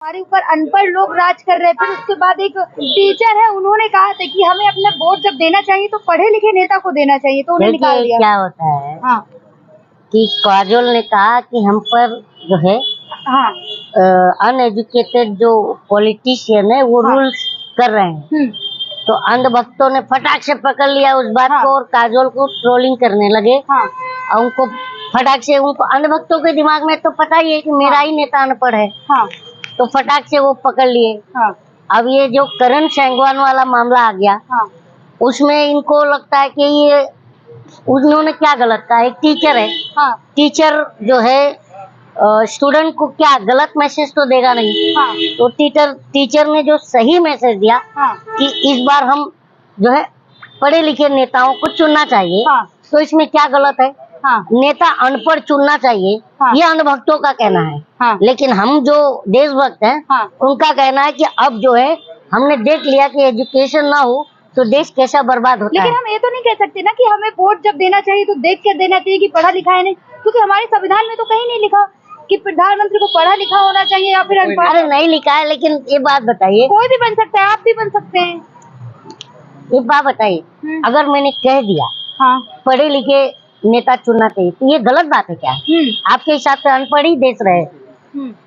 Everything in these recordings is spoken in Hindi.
हमारे ऊपर अनपढ़ लोग राज कर रहे थे। फिर उसके बाद एक टीचर है, उन्होंने कहा था कि हमें अपना वोट जब देना चाहिए तो पढ़े लिखे नेता को देना चाहिए, तो उन्हें निकाल दिया। क्या होता है हाँ कि काजोल ने कहा कि हम पर जो है हाँ अनएजुकेटेड जो पॉलिटिशियन है वो हाँ। रूल्स कर रहे हैं, तो अंधभक्तों ने फटाक से पकड़ लिया उस बात हाँ। को और काजोल को ट्रोलिंग करने लगे। हाँ। और उनको फटाक से, उनको अंधभक्तों के दिमाग में तो पता ही है कि मेरा ही नेता अनपढ़ है। हाँ। तो फटाक से वो पकड़ लिए। हाँ। अब ये जो करण सेंगवान वाला मामला आ गया, हाँ। उसमें इनको लगता है कि ये उन्होंने क्या गलत कहा। एक टीचर है, हाँ। टीचर जो है स्टूडेंट को क्या गलत मैसेज तो देगा नहीं। हाँ। तो टीचर ने जो सही मैसेज दिया हाँ। कि इस बार हम जो है पढ़े लिखे नेताओं को चुनना चाहिए। हाँ। तो इसमें क्या गलत है। हाँ। नेता अनपढ़ चुनना चाहिए। हाँ। ये अनभक्तों का कहना है। हाँ। लेकिन हम जो देशभक्त हैं, हाँ। उनका कहना है कि अब जो है हमने देख लिया कि एजुकेशन ना हो तो देश कैसा बर्बाद होता है। लेकिन हम ये तो नहीं कह सकते ना कि हमें वोट जब देना चाहिए तो देख कर देना चाहिए कि पढ़ा लिखा है नहीं, क्योंकि हमारे संविधान में तो कहीं नहीं लिखा कि प्रधानमंत्री को पढ़ा लिखा होना चाहिए या फिर अनपढ़। अरे नहीं लिखा है, लेकिन ये बात बताइए, कोई भी बन सकता है, आप भी बन सकते हैं। ये बात बताइए, अगर मैंने कह दिया हाँ। पढ़े लिखे नेता चुनना चाहिए तो ये गलत बात है क्या? आपके हिसाब से अनपढ़ ही देश रहे,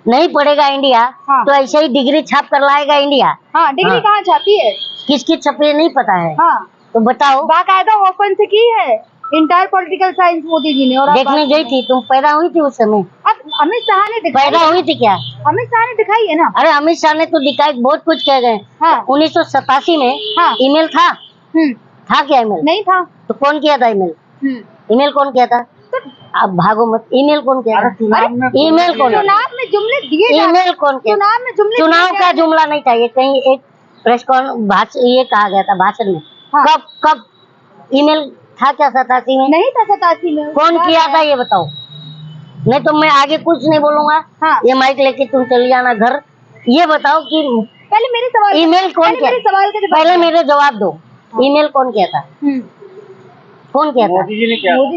नहीं पढ़ेगा इंडिया। हाँ। तो ऐसे ही डिग्री छाप कर लाएगा इंडिया। हाँ, डिग्री कहाँ छापी है, किसकी छपी नहीं पता है। हाँ। तो बताओ। बाकायदा ओपन से की है inter political science Modi ji ने। और देखने गई थी, तुम पैदा हुई थी उस समय? अब अमित शाह ने दिखाई, पैदा हुई थी क्या? अमित शाह ने दिखाई है ना। अरे अमित शाह ने तो दिखाई, बहुत कुछ कह गए। हाँ। 1987 में हाँ। ईमेल था क्या? ईमेल नहीं था। तो कौन किया था ईमेल? ईमेल कौन किया था? अब भागो मत, ईमेल कौन किया था? ईमेल कौन? चुनाव में जुमले दिए, ईमेल कौन किया? चुनाव में जुमले, चुनाव का जुमला नहीं था ये, कहीं एक प्रेस भाषण ये कहा गया था भाषण में। हाँ। कब ईमेल था क्या 87 में? नहीं था 87 में। कौन किया था ये बताओ, नहीं तो मैं आगे कुछ नहीं बोलूंगा। हाँ। ये माइक लेके तुम चली जाना घर। ये बताओ कि पहले मेरे सवाल, ईमेल कौन किया? पहले मेरे जवाब दो। ईमेल कौन किया था? कौन किया था? मोदी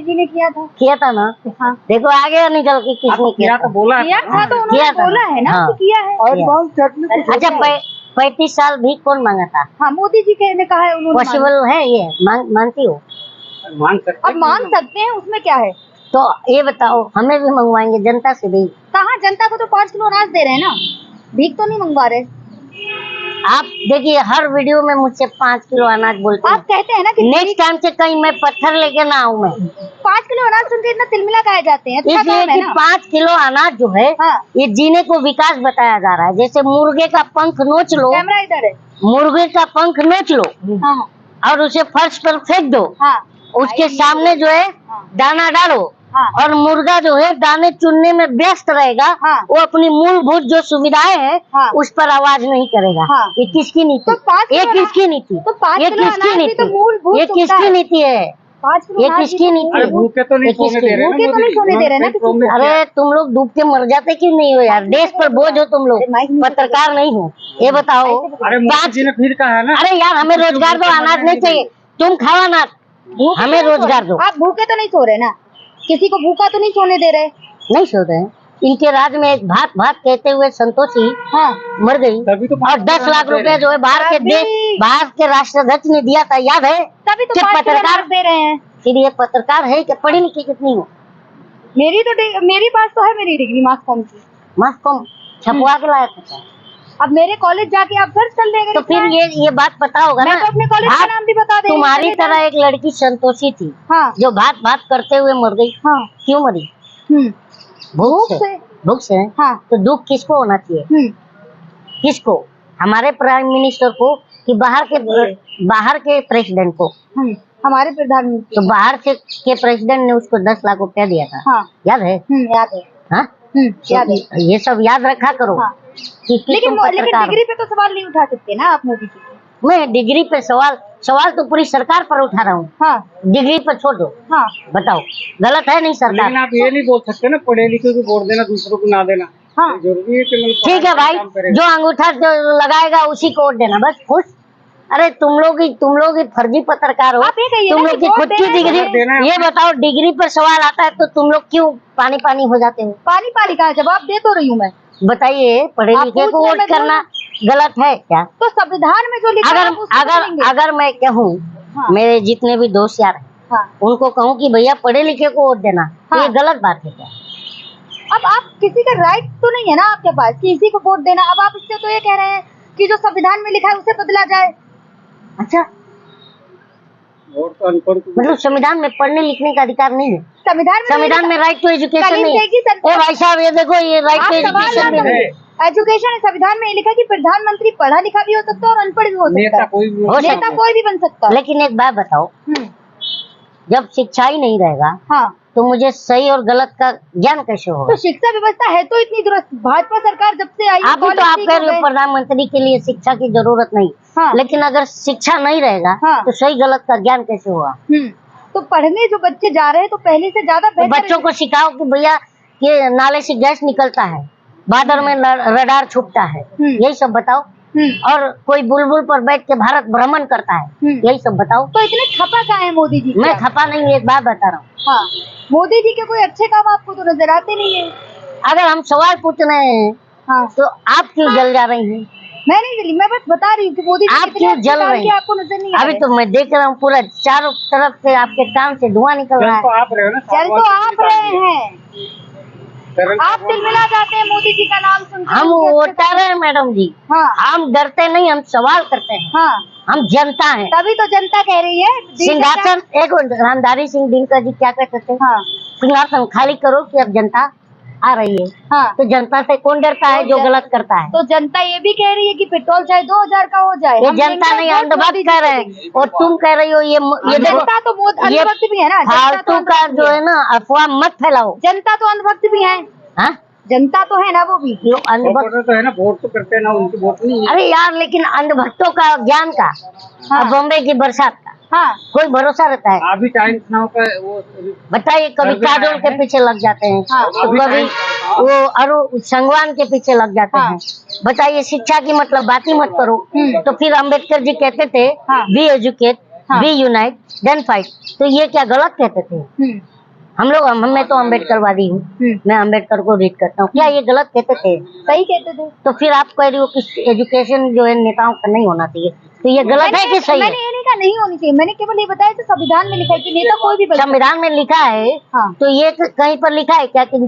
जी ने किया था। किया था ना। हाँ। देखो आगे निकल के किसने किया था? बोला था, तो उन्होंने बोला है ना कि किया है। और अच्छा 35 साल भी कौन मांगा था? हाँ, मोदी जी ने कहा है, उन्होंने। पॉसिबल है ये? मानती हो? अब मांग सकते हैं, उसमें क्या है। तो ये बताओ, हमें भी मंगवाएंगे जनता से भी? कहाँ, जनता को तो 5 किलो अनाज दे रहे हैं ना, भीख तो नहीं मंगवा रहे। आप देखिए हर वीडियो में मुझसे 5 किलो अनाज बोलते हैं। आप कहते हैं ना कि नेक्स्ट टाइम से कहीं मैं पत्थर लेके ना आऊँ। मैं 5 किलो अनाज सुन के इतना तिलमिला खाए जाते हैं। अच्छा इसलिए कि 5 किलो अनाज जो है, हाँ। ये जीने को विकास बताया जा रहा है। जैसे मुर्गे का पंख नोच लो, कैमरा इधर है, मुर्गे का पंख नोच लो। हाँ। और उसे फर्श पर फेंक दो। हाँ। उसके सामने जो है दाना डालो। हाँ। और मुर्गा जो है दाने चुनने में व्यस्त रहेगा। हाँ। वो अपनी मूलभूत जो सुविधाएं हैं, हाँ। उस पर आवाज नहीं करेगा। हाँ। ये किसकी नीति? तो ये किसकी नीति? तो 5 ये किलो किसकी अनाज भी नीति? तो मूलभूत ये किसकी नीति है? 5 किलो ये अनाज किसकी नीति है? भूखे तो नहीं सोने दे रहे, भूखे तो नहीं सोने दे रहे ना किसी को। अरे तुम लोग डूब के मर जाते क्यों नहीं हो यार? देश पर बोझ हो तुम लोग, पत्रकार नहीं हो। ये बताओ। अरे मोदी जी ने फिर कहा है ना। अरे यार हमें रोजगार दो, अनाज नहीं चाहिए। तुम खाओ अनाज, हमें रोजगार दो। आप भूखे तो नहीं सो रहे ना, किसी को भूखा तो नहीं सोने दे रहे। नहीं सो रहे हैं। इनके राज में एक भात भात कहते हुए संतोषी मर गई। तभी तो और 10 लाख रुपए जो है बाहर के राष्ट्राध्यक्ष ने दिया था, याद है? तभी तो पत्रकार दे रहे हैं। फिर ये पत्रकार है कि पढ़ी लिखी कितनी हो? मेरी पास तो है मेरी डिग्री मास कॉम की। मास कॉम छपवा के लाया था। अब मेरे कॉलेज जाके आप सर्च कर लेंगे। तो फिर ये बात पता होगा ना। मैं तो अपने कॉलेज का नाम भी बता देंगे। तुम्हारी तरह एक लड़की संतोषी थी। हाँ। जो भात भात करते हुए मर गई। हाँ। क्यों मरी? भूख से। भूख से। हाँ। तो दुख किसको होना चाहिए? किसको? हमारे प्राइम मिनिस्टर को कि बाहर के प्रेसिडेंट को? हमारे प्रधानमंत्री। तो बाहर के प्रेसिडेंट ने उसको 10 लाख रुपया दिया था। हाँ। याद है? याद है। हाँ? याद है। ये सब याद रखा करो। हाँ। लेकिन डिग्री पे तो सवाल नहीं उठा सकते ना आप मोदी जी। मैं डिग्री पे सवाल तो पूरी सरकार पर उठा रहा हूँ। हाँ। डिग्री पर छोड़ दो। हाँ। बताओ गलत है नहीं सरकार? लेकिन आप ये नहीं बोल सकते ना पढ़े लिखे को वोट देना, दूसरों को ना देना। हाँ। जरूरी है कि ठीक है भाई, जो अंगूठा लगाएगा उसी को वोट देना, बस खुश। अरे तुम लोग ही फर्जी पत्रकार हो। तुम लोग की खुद की डिग्री। ये बताओ डिग्री पर सवाल आता है तो तुम लोग क्यों पानी पानी हो जाते हो? पानी पानी का जवाब दे तो रही हूँ मैं। बताइए, पढ़े लिखे को वोट करना गलत है क्या? तो संविधान में जो लिखा है उसको करेंगे। अगर मैं कहूँ, मेरे जितने भी दोस्त यार हैं, उनको कहूँ कि भैया पढ़े लिखे को वोट देना, तो ये गलत बात है क्या? अब आप किसी का राइट तो नहीं है ना आपके पास कि इसी को वोट देना। अब आप इससे तो ये कह रहे हैं कि जो संविधान में लिखा है उसे बदला जाए। अच्छा, मतलब संविधान में पढ़ने लिखने का अधिकार नहीं है? संविधान में राइट टू एजुकेशन नहीं है? ए भाई साहब, ये देखो, ये राइट टू एजुकेशन नहीं है। एजुकेशन संविधान में लिखा कि प्रधानमंत्री पढ़ा लिखा भी हो सकता है और अनपढ़ भी हो सकता है, नेता कोई भी बन सकता है। लेकिन एक बात बताओ, जब शिक्षा ही नहीं रहेगा, हाँ, तो मुझे सही और गलत का ज्ञान कैसे होगा? तो शिक्षा व्यवस्था है तो इतनी दुरुस्त, भाजपा सरकार जब से आई आप भी तो आप कह रहे हो प्रधानमंत्री के लिए शिक्षा की जरूरत नहीं। हाँ। लेकिन अगर शिक्षा नहीं रहेगा, हाँ, तो सही गलत का ज्ञान कैसे होगा? तो पढ़ने जो बच्चे जा रहे हैं तो पहले से ज्यादा तो बच्चों को सिखाओ कि भैया ये नाले से गैस निकलता है, बादल में रडार छुपता है, यही सब बताओ। और कोई बुलबुल पर बैठ के भारत भ्रमण करता है, यही सब बताओ। तो इतने खपा कहाँ है मोदी जी? मैं खपा नहीं, एक बात बता रहा हूँ। हाँ, मोदी जी के कोई अच्छे काम आपको तो नजर आते नहीं है। अगर हम सवाल पूछ रहे हैं, हाँ, तो आप क्यों जल जा रही हैं? मैं नहीं जली, मैं बस बता रही हूँ कि मोदी जी आप क्यों जल रहे हैं? आपको नजर नहीं आ रहा? अभी तो मैं देख रहा हूँ पूरा चारों तरफ से आपके कान से धुआं निकल रहा है। चल तो आप रहे हैं, आप तिलमिला जाते हैं मोदी जी का नाम सुनकर। हम वोटर हैं मैडम जी। हाँ, हम डरते नहीं, हम सवाल करते हैं। हाँ, हम जनता हैं। तभी तो जनता कह रही है सिंहासन, एक रामधारी सिंह दिनकर जी क्या कहते थे? हाँ, सिंहासन खाली करो कि अब जनता आ रही है। हाँ, तो जनता से कौन डरता है जो गलत करता है? तो जनता ये भी कह रही है कि पेट्रोल चाहे 2000 का हो जाए। ये जनता नहीं, अंधभक्त कह रहे हैं, और तुम कह रही हो ये जनता तो बहुत अंधभक्त भी है ना। फालतू का जो है ना, अफवाह मत फैलाओ। जनता तो अंधभक्त भी है। हाँ, जनता तो है ना, वो भी अंधभक्त तो है ना, वोट तो करते हैं ना, उनकी वोट नहीं है। अरे यार, लेकिन अंधभक्तों का ज्ञान का, हाँ, बॉम्बे की बरसात का, हाँ, कोई भरोसा रहता है? अभी टाइम्स नाउ का वो बताइए, कभी काजोल के पीछे लग जाते हैं, हाँ, तो कभी वो अरु संगवान के पीछे लग जाते हैं। बताइए, शिक्षा की मतलब बात ही मत करो। तो फिर अम्बेडकर जी कहते थे, be educate, be unite, then fight. तो ये क्या गलत कहते थे? मैं तो अम्बेडकरवादी हूँ, मैं अम्बेडकर को रीड करता हूँ। क्या ये गलत कहते थे? सही कहते थे। तो फिर आप कह रही हो कि एजुकेशन जो है नेताओं का नहीं होना चाहिए, तो ये गलत है कि सही है? मैंने ये नहीं कहा नहीं होनी चाहिए, मैंने केवल ये बताया कि संविधान में लिखा है कि नेता कोई भी। संविधान में लिखा है, हाँ, तो ये कहीं पर लिखा है क्या कि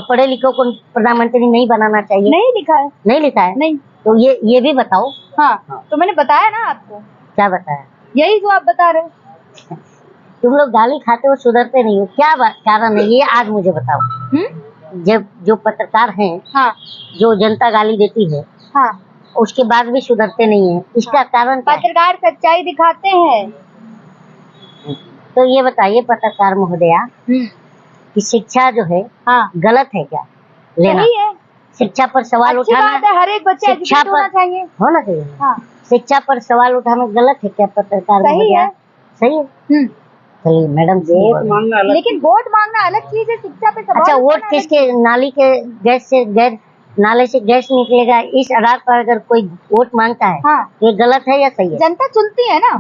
पढ़े लिखों को प्रधानमंत्री नहीं बनाना चाहिए? नहीं लिखा है। नहीं लिखा है? नहीं। तो ये भी बताओ। हाँ, तो मैंने बताया ना आपको। क्या बताया? यही जो आप बता रहे हो। तुम लोग गाली खाते हो, सुधरते नहीं हो, क्या कारण है ये आज मुझे बताओ। जब जो पत्रकार हैं, हाँ, जो जनता गाली देती है, हाँ, उसके बाद भी सुधरते नहीं है, इसका कारण क्या है? पत्रकार सच्चाई दिखाते हैं। तो ये बताइए पत्रकार महोदया, कि शिक्षा जो है, हाँ, गलत है क्या लेना? सही है। शिक्षा पर सवाल उठाना, हर एक बच्चे शिक्षा पर होना चाहिए। हाँ, शिक्षा पर सवाल उठाना गलत है क्या पत्रकार महोदया? सही है। चलिए मैडम, लेकिन वोट मांगना अलग चीज है, शिक्षा पे सवाल। अच्छा, वोट किसके? नाली के गैस से नाले से गैस निकलेगा, इस आधार पर अगर कोई वोट मांगता है, हाँ, ये गलत है या सही है? जनता चुनती है ना।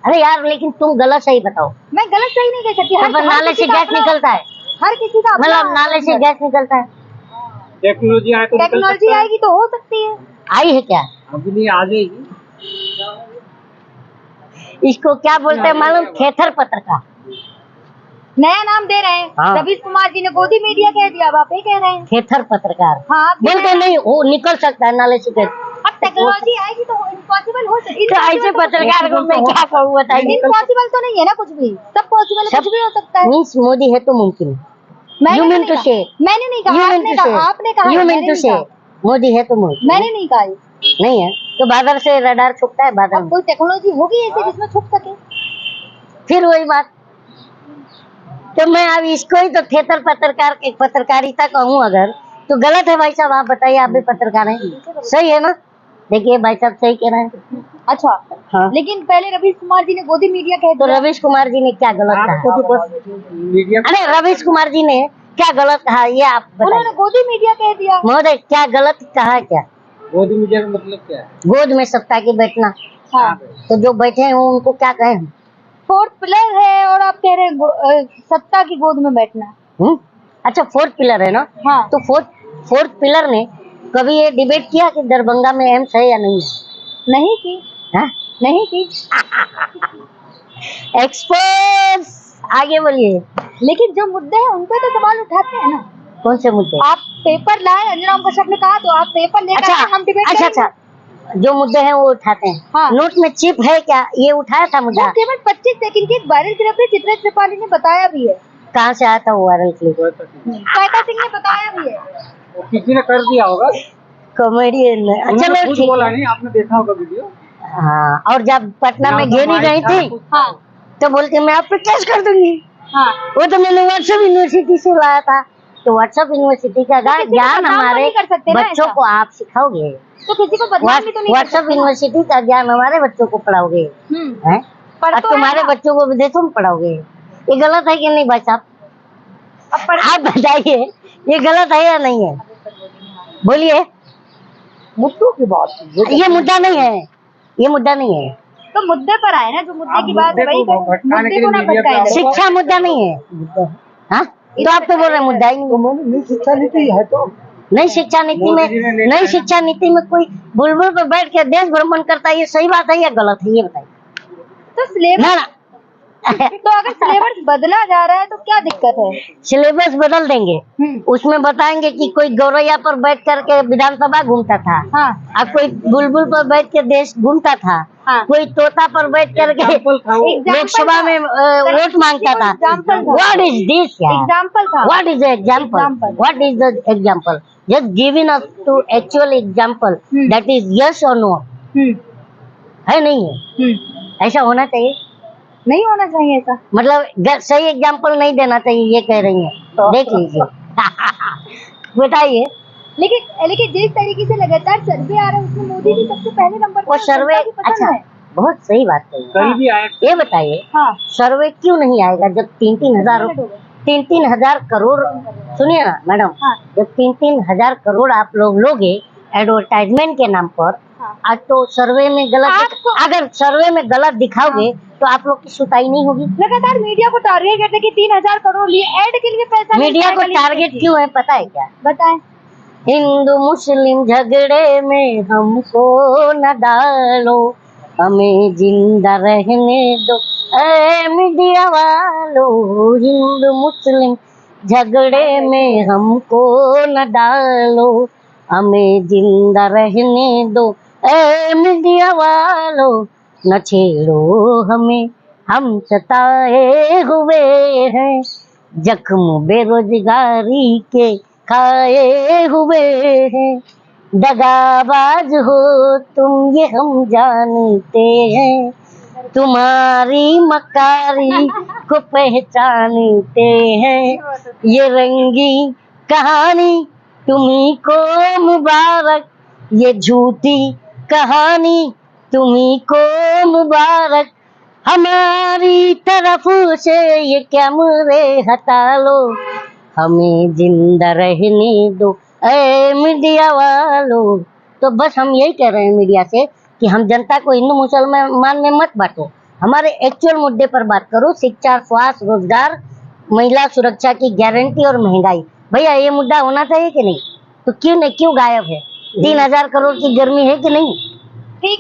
अरे यार, लेकिन तुम गलत सही बताओ। मैं गलत सही नहीं कह सकती। नाले से गैस निकलता है, हर किसी का मतलब नाले से गैस निकलता है। टेक्नोलॉजी आएगी तो हो सकती है। आई है क्या? अभी नहीं, आ जाएगी। इसको क्या बोलते हैं मालूम? थेथर पत्रकार, नया नाम दे रहे हैं। हाँ, रवीश कुमार जी ने गोदी मीडिया कह दिया, अब आप ही कह रहे हैं थेथर पत्रकार। हाँ, बोलते नहीं, वो निकल सकता है नाले से गैस। अब टेक्नोलॉजी आएगी तो इम्पॉसिबल हो सकती है। तो ऐसे पत्रकार को मैं क्या कहूँ बताइए? इम्पॉसिबल तो नहीं है ना कुछ भी, सब पॉसिबल, कुछ भी हो सकता है। मीन्स मोदी है तो मुमकिन है। मैंने नहीं कहा, आपने कहा। मोदी है तो मुमकिन, मैंने नहीं कहा। नहीं है तो बादल से रडार छुपता है, बादल कोई टेक्नोलॉजी होगी ऐसे जिसमें छुप सके? फिर वही बात। तो मैं अब इसको ही तो थेथर पत्रकार एक पत्रकारिता कहूँ अगर, तो गलत है भाई साहब? आप बताइए, आप भी पत्रकार हैं, सही है ना? देखिए भाई साहब सही कह रहे हैं। अच्छा, हाँ, लेकिन पहले रवीश कुमार जी ने गोदी मीडिया कह दिया। तो रवीश कुमार जी ने क्या गलत कहा? अरे रवीश कुमार जी ने क्या गलत कहा ये आप बताइए। उन्होंने गोदी मीडिया कह दिया। महोदय, क्या गलत कहा? क्या गोदी मीडिया का मतलब क्या है? गोद में सत्ता के बैठना। हाँ, तो जो बैठे हैं उनको क्या कहें? फोर्थ पिलर है और आप कह रहे हैं सत्ता की गोद में बैठना। अच्छा, फोर्थ पिलर है ना? हाँ, तो फोर्थ पिलर ने कभी ये डिबेट किया कि दरभंगा में एम्स है या नहीं है? नहीं की। हाँ? नहीं की। एक्सपर्ट्स आगे बोलिए। लेकिन जो मुद्दे हैं उन पे तो सवाल उठाते हैं ना। कौन से मुद्दे? आप पेपर लाए, अंजना कश्यप ने कहा, तो आप पेपर लेकर आए, हम डिबेट करेंगे। अच्छा, जो मुद्दे हैं वो उठाते हैं। हाँ। नोट में चिप है क्या, ये उठाया था मुद्दा? केवल 25 सेकंड की एक वायरल क्लिप है, चित्रा त्रिपाठी ने बताया भी है। कहाँ से आया था वो वायरल क्लिप? श्वेता सिंह ने बताया भी है। वो किसी ने कर दिया होगा, कॉमेडियन। चलो ठीक बोला नहीं, आपने देखा होगा वीडियो। हाँ, और जब पटना में घेरी गई थी, हाँ, तो बोलती मैं आप पे केस कर दूंगी। हाँ, वो तो मैंने व्हाट्सएप यूनिवर्सिटी से लाया था। तो व्हाट्सएप यूनिवर्सिटी का ज्ञान हमारे बच्चों को आप सिखाओगे, तो किसी को बदनाम भी तो नहीं। व्हाट्सएप यूनिवर्सिटी का ज्ञान हमारे बच्चों को पढ़ाओगे हैं? और तुम्हारे बच्चों को विदेशों में पढ़ाओगे। ये गलत है कि नहीं भाई साहब? आप बताइए, ये गलत है या नहीं है? बोलिए। मुद्दों की बात, ये मुद्दा नहीं है, ये मुद्दा नहीं है। तो मुद्दे पर आए ना, जो मुद्दे की बात है वही मुद्दे को ना भटकाएं। शिक्षा मुद्दा नहीं है। हाँ, तो आप तो बोल रहे हैं मुद्दा ही नहीं। शिक्षा नीति है तो नई शिक्षा नीति में, नई शिक्षा नीति में कोई बुलबुल पर बैठ के देश भ्रमण करता है, ये सही बात है या गलत है, ये बताइए। तो सिलेबस तो अगर सिलेबस बदला जा रहा है तो क्या दिक्कत है? सिलेबस बदल देंगे, उसमें बताएंगे कि कोई गौरैया पर बैठ करके विधानसभा घूमता था। हाँ। और कोई बुलबुल पर बैठ के देश घूमता था। हाँ। कोई तोता पर बैठ करके लोकसभा में वोट मांगता था। What is this? एग्जाम्पल था। What is example? What is the example? Just giving us two actual example, that is yes और नो। है नहीं है? ऐसा होना चाहिए? नहीं होना चाहिए ऐसा। मतलब सही एग्जाम्पल नहीं देना चाहिए, ये कह रही हैं। देख लीजिए। बताइए। लेकिन जिस तरीके से लगातार सर्वे आ रहा है उसमें मोदी जी सबसे पहले नंबर पर। वो सर्वे अच्छा है, बहुत सही बात कही। कहीं भी आए। ये बताइए, हाँ, सर्वे क्यों नहीं आएगा जब 3-3 हजार करोड़, सुनिए ना मैडम, हाँ, जब 3-3 हजार करोड़ आप लोग लोगे एडवर्टाइजमेंट के नाम पर, आज तो सर्वे में गलत, अगर सर्वे में गलत दिखाओगे तो आप लोग की सुताई नहीं होगी। लगातार मीडिया को टारगेट करते कि 3,000 करोड़ लिए ऐड के लिए पैसा। मीडिया को टारगेट क्यों है पता है क्या? बताएं। हिंदू मुस्लिम झगड़े में हमको न डालो, हमें जिंदा रहने दो ऐ मीडिया वालों। हिंदू मुस्लिम झगड़े में हमको न डालो, हमें जिंदा रहने दो ऐ मीडिया वालों। न छेड़ो हमें, हम सताए हुए हैं, जख्म बेरोजगारी के खाए हुए हैं। दगाबाज हो तुम ये हम जानते हैं, तुम्हारी मकारी को पहचानते हैं। ये रंगी कहानी तुम्ही को मुबारक, ये झूठी कहानी तुम्ही को मुबारक। हमारी तरफ से ये कैमरे हटा लो, हमें जिंदा रहने दो ऐ मीडिया वालों। तो बस हम यही कह रहे हैं मीडिया से कि हम जनता को हिंदू मुसलमान में मत बांटो, हमारे एक्चुअल मुद्दे पर बात करो। शिक्षा, स्वास्थ्य, रोजगार, महिला सुरक्षा की गारंटी और महंगाई। भैया ये मुद्दा होना चाहिए कि नहीं? तो क्यों गायब है? 3,000 करोड़ की गर्मी है कि नहीं?